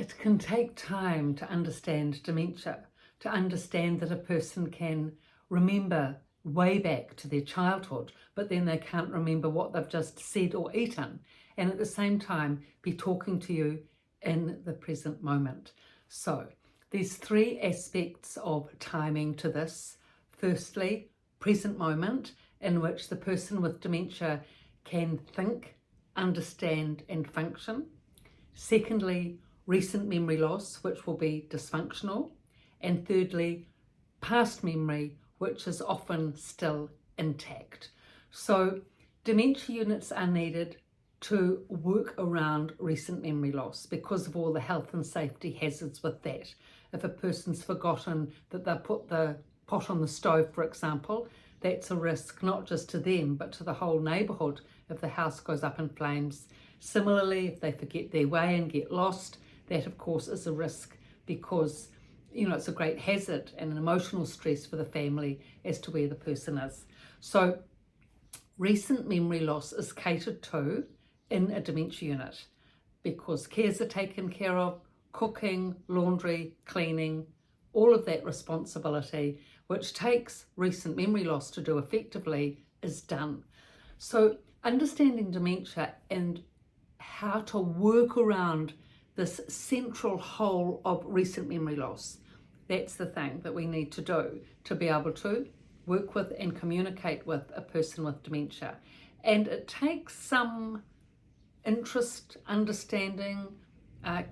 it can take time to understand dementia, to understand that a person can remember way back to their childhood, but then they can't remember what they've just said or eaten, and at the same time be talking to you in the present moment. So there's three aspects of timing to this. Firstly, present moment, in which the person with dementia can think, understand and function. Secondly, recent memory loss, which will be dysfunctional. And thirdly, past memory, which is often still intact. So dementia units are needed to work around recent memory loss because of all the health and safety hazards with that. If a person's forgotten that they put the pot on the stove, for example, that's a risk not just to them but to the whole neighbourhood if the house goes up in flames. Similarly, if they forget their way and get lost, that of course is a risk because it's a great hazard and an emotional stress for the family as to where the person is. So recent memory loss is catered to in a dementia unit because cares are taken care of, cooking, laundry, cleaning, all of that responsibility, which takes recent memory loss to do effectively, is done. So understanding dementia and how to work around this central whole of recent memory loss, that's the thing that we need to do to be able to work with and communicate with a person with dementia. And it takes some interest, understanding,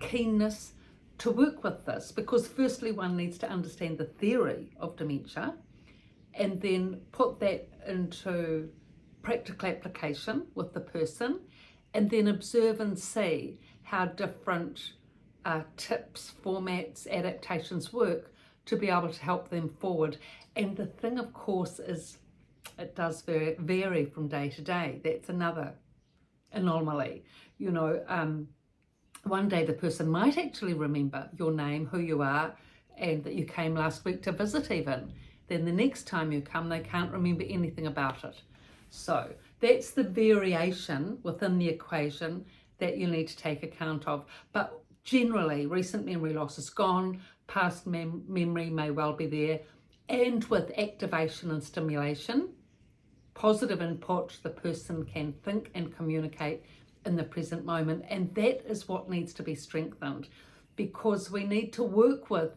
keenness to work with this, because firstly one needs to understand the theory of dementia and then put that into practical application with the person, and then observe and see how different tips, formats, adaptations work to be able to help them forward. And the thing of course is it does vary from day to day. That's another anomaly. One day the person might actually remember your name, who you are, and that you came last week to visit even. Then the next time you come, they can't remember anything about it. So that's the variation within the equation that you need to take account of. But generally, recent memory loss is gone, past memory may well be there, and with activation and stimulation, positive input, the person can think and communicate in the present moment, and that is what needs to be strengthened, because we need to work with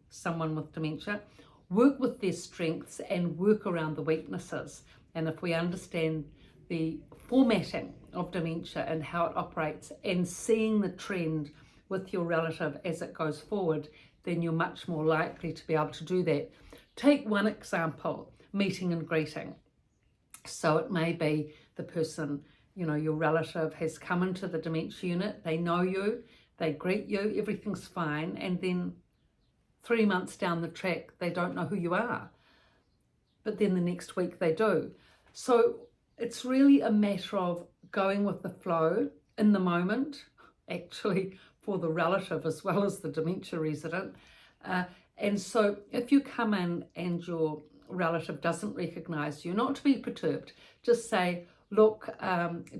someone with dementia, work with their strengths and work around the weaknesses. And if we understand the formatting of dementia and how it operates and seeing the trend with your relative as it goes forward, then you're much more likely to be able to do that. Take one example, meeting and greeting. So it may be the person, your relative has come into the dementia unit, they know you, they greet you, everything's fine, and then 3 months down the track, they don't know who you are. But then the next week they do. So it's really a matter of going with the flow in the moment, actually for the relative as well as the dementia resident. And so if you come in and your relative doesn't recognise you, not to be perturbed, just say, look,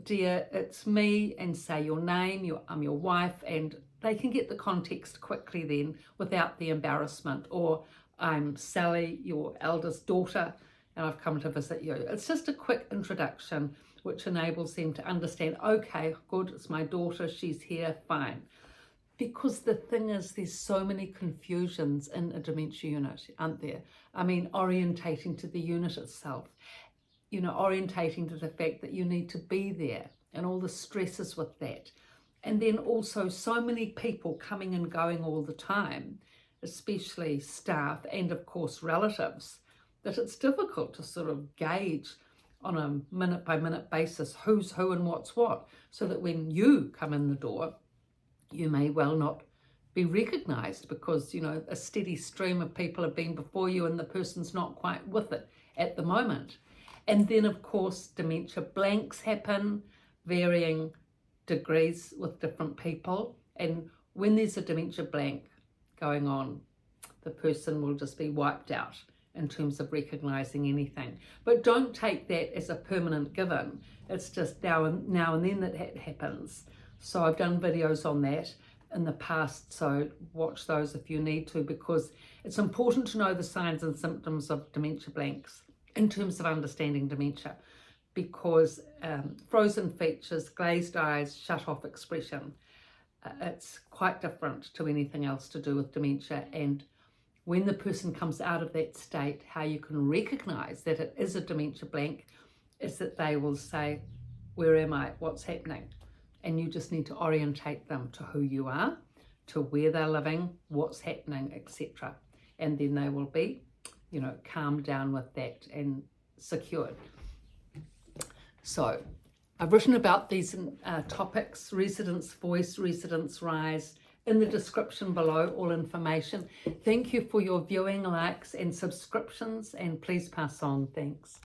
dear, it's me, and say your name, I'm your wife, and they can get the context quickly then without the embarrassment. Or I'm Sally, your eldest daughter, and I've come to visit you. It's just a quick introduction which enables them to understand, okay, good, it's my daughter, she's here, fine. Because the thing is, there's so many confusions in a dementia unit, aren't there? I mean, orientating to the unit itself, orientating to the fact that you need to be there and all the stresses with that. And then also so many people coming and going all the time, especially staff and of course relatives, that it's difficult to sort of gauge on a minute by minute basis who's who and what's what, so that when you come in the door, you may well not be recognised because, a steady stream of people have been before you and the person's not quite with it at the moment. And then, of course, dementia blanks happen, varying degrees with different people. And when there's a dementia blank going on, the person will just be wiped out in terms of recognising anything. But don't take that as a permanent given. It's just now and then that happens. So I've done videos on that. in the past, so watch those if you need to, because it's important to know the signs and symptoms of dementia blanks in terms of understanding dementia, because frozen features, glazed eyes, shut off expression, it's quite different to anything else to do with dementia. And when the person comes out of that state, how you can recognize that it is a dementia blank is that they will say, where am I? What's happening? And you just need to orientate them to who you are, to where they're living, what's happening, etc. And then they will be, calmed down with that and secured. So I've written about these topics, residents' voice, residents' rise, in the description below, all information. Thank you for your viewing, likes and subscriptions, and please pass on. Thanks.